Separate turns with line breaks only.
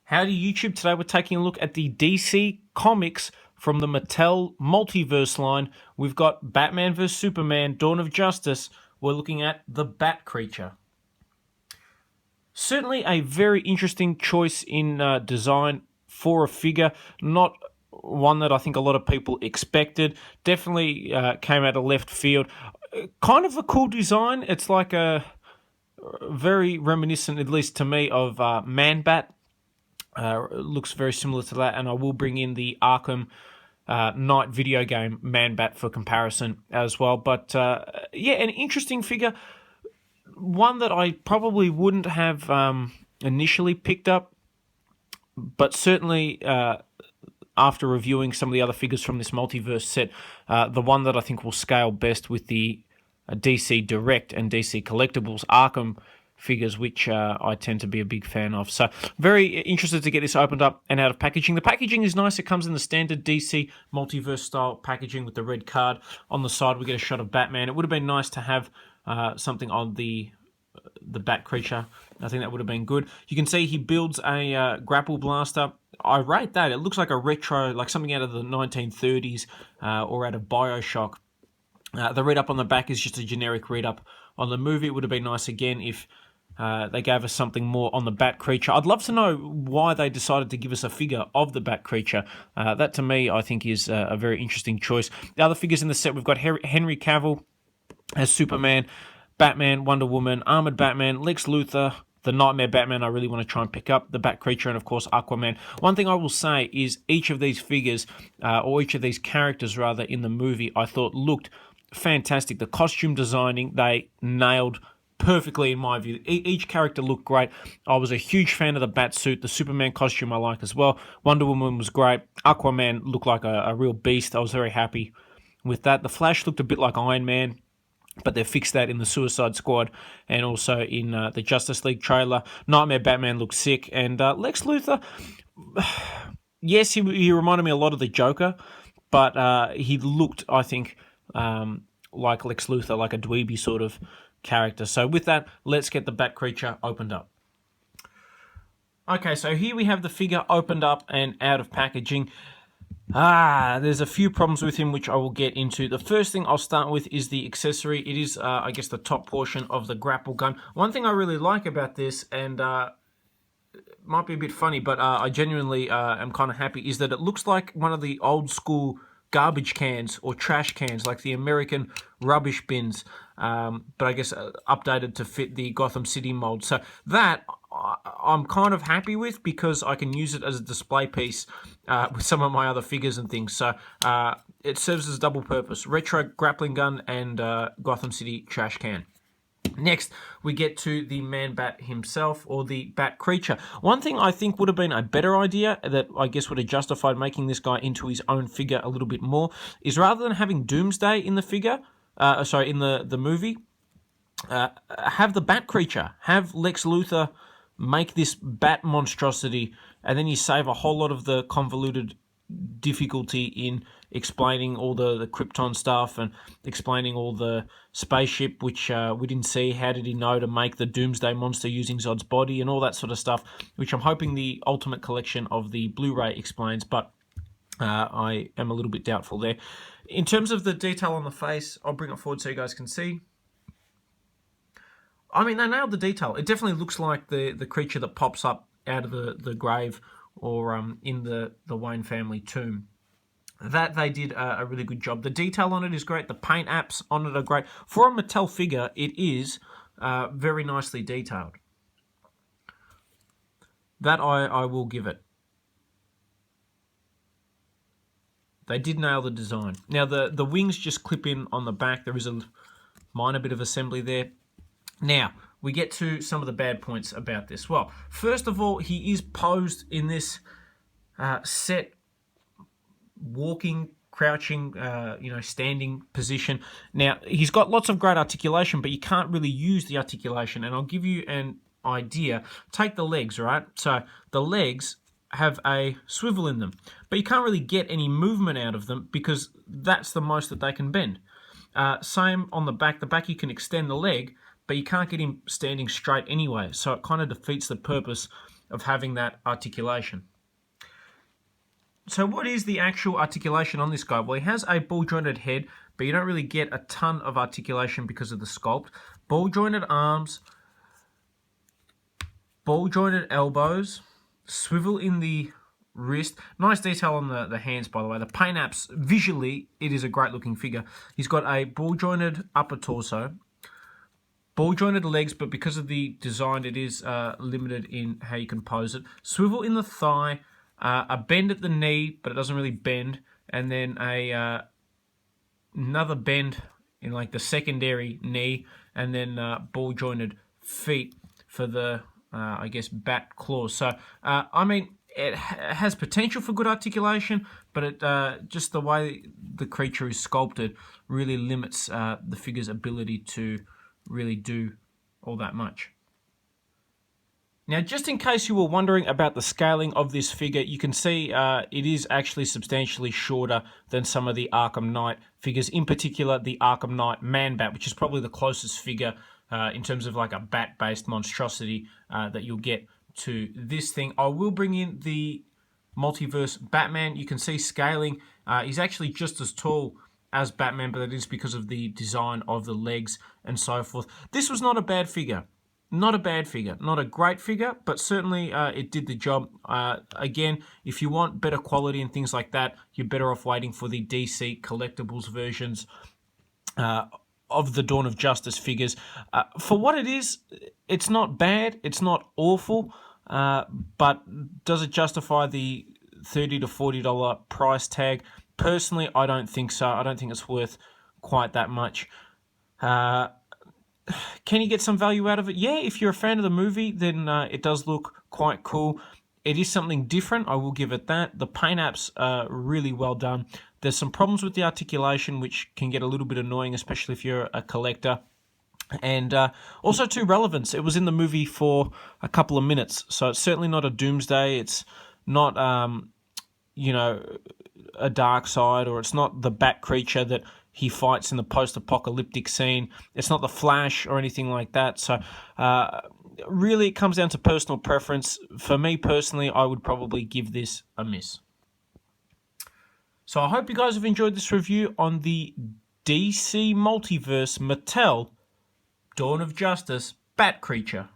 Howdy YouTube, today we're taking a look at the DC Comics from the Mattel Multiverse line. We've got Batman vs Superman, Dawn of Justice. We're looking at the Bat Creature. Certainly a very interesting choice in design for a figure, not one that I think a lot of people expected. Definitely came out of left field. Kind of a cool design. It's like a very reminiscent, at least to me, of Man-Bat. Looks very similar to that, and I will bring in the Arkham Knight video game Man-Bat for comparison as well. But yeah, an interesting figure, one that I probably wouldn't have initially picked up, but certainly after reviewing some of the other figures from this Multiverse set, the one that I think will scale best with the DC Direct and DC Collectibles Arkham figures, which I tend to be a big fan of. So very interested to get this opened up and out of packaging. The packaging is nice. It comes in the standard DC Multiverse style packaging with the red card. On the side we get a shot of Batman. It would have been nice to have something on the Bat Creature. I think that would have been good. You can see he builds a grapple blaster. I rate that. It looks like a retro, like something out of the 1930s or out of BioShock. The read-up on the back is just a generic read-up on the movie. It would have been nice again if they gave us something more on the Bat Creature. I'd love to know why they decided to give us a figure of the Bat Creature. That, to me, I think is a very interesting choice. The other figures in the set, we've got Henry Cavill as Superman, Batman, Wonder Woman, Armored Batman, Lex Luthor, the Nightmare Batman I really want to try and pick up, the Bat Creature, and of course Aquaman. One thing I will say is each of these figures, or each of these characters rather, in the movie, I thought looked fantastic. The costume designing, they nailed perfectly in my view. Each character looked great. I was a huge fan of the bat suit. The Superman costume I like as well. Wonder Woman was great. Aquaman looked like a real beast. I was very happy with that. The Flash looked a bit like Iron Man, but they fixed that in the Suicide Squad and also in the Justice League trailer. Nightmare Batman looked sick. And Lex Luthor, yes, he reminded me a lot of the Joker, but he looked, I think, like Lex Luthor, like a dweeby sort of character. So with that, let's get the Bat Creature opened up. Okay, so here we have the figure opened up and out of packaging. There's a few problems with him which I will get into. The first thing I'll start with is the accessory. It is, I guess, the top portion of the grapple gun. One thing I really like about this, and it might be a bit funny, but I genuinely am kind of happy, is that it looks like one of the old school garbage cans or trash cans, like the American rubbish bins, but I guess updated to fit the Gotham City mold. So that I'm kind of happy with because I can use it as a display piece with some of my other figures and things. So it serves as a double purpose: retro grappling gun and Gotham City trash can. Next, we get to the Man-Bat himself, or the Bat Creature. One thing I think would have been a better idea, that I guess would have justified making this guy into his own figure a little bit more, is rather than having Doomsday in the figure, in the movie, have the Bat Creature, have Lex Luthor make this bat monstrosity, and then you save a whole lot of the convoluted difficulty in explaining all the Krypton stuff and explaining all the spaceship, which we didn't see. How did he know to make the Doomsday monster using Zod's body and all that sort of stuff, which I'm hoping the Ultimate Collection of the Blu-ray explains, but I am a little bit doubtful there. In terms of the detail on the face, I'll bring it forward so you guys can see. I mean, they nailed the detail. It definitely looks like the creature that pops up out of the grave or in the Wayne family tomb. That they did a really good job. The detail on it is great. The paint apps on it are great. For a Mattel figure, it is very nicely detailed. That I will give it. They did nail the design. Now, the wings just clip in on the back. There is a minor bit of assembly there. Now, we get to some of the bad points about this. Well, first of all, he is posed in this set walking, crouching, standing position. Now, he's got lots of great articulation, but you can't really use the articulation. And I'll give you an idea. Take the legs, right? So the legs have a swivel in them, but you can't really get any movement out of them because that's the most that they can bend. Same on the back. The back, you can extend the leg, but you can't get him standing straight anyway, so it kind of defeats the purpose of having that articulation. So what is the actual articulation on this guy? Well, he has a ball-jointed head, but you don't really get a ton of articulation because of the sculpt. Ball-jointed arms, ball-jointed elbows, swivel in the wrist. Nice detail on the hands, by the way. The paint apps, visually, it is a great-looking figure. He's got a ball-jointed upper torso, ball-jointed legs, but because of the design, it is limited in how you can pose it. Swivel in the thigh, a bend at the knee, but it doesn't really bend, and then another bend in like the secondary knee, and then ball-jointed feet for the, I guess, bat claws. So, I mean, it has potential for good articulation, but it just the way the creature is sculpted really limits the figure's ability to really do all that much. Now, just in case you were wondering about the scaling of this figure, you can see it is actually substantially shorter than some of the Arkham Knight figures, in particular the Arkham Knight Man-Bat, which is probably the closest figure in terms of like a bat-based monstrosity that you'll get to this thing. I will bring in the Multiverse Batman. You can see scaling. He's actually just as tall as Batman, but that is because of the design of the legs and so forth. This was not a bad figure. Not a bad figure. Not a great figure, but certainly it did the job. Again, if you want better quality and things like that, you're better off waiting for the DC Collectibles versions of the Dawn of Justice figures. For what it is, it's not bad. It's not awful. But does it justify the $30 to $40 price tag? Personally, I don't think so. I don't think it's worth quite that much. Can you get some value out of it? Yeah, if you're a fan of the movie, then it does look quite cool. It is something different, I will give it that. The paint apps are really well done. There's some problems with the articulation, which can get a little bit annoying, especially if you're a collector. And also, too, relevance. It was in the movie for a couple of minutes, so it's certainly not a Doomsday. It's not, a dark side, or it's not the bat creature that he fights in the post-apocalyptic scene. It's not the Flash or anything like that. So really it comes down to personal preference. For me personally, I would probably give this a miss. So I hope you guys have enjoyed this review on the DC Multiverse Mattel Dawn of Justice Bat Creature.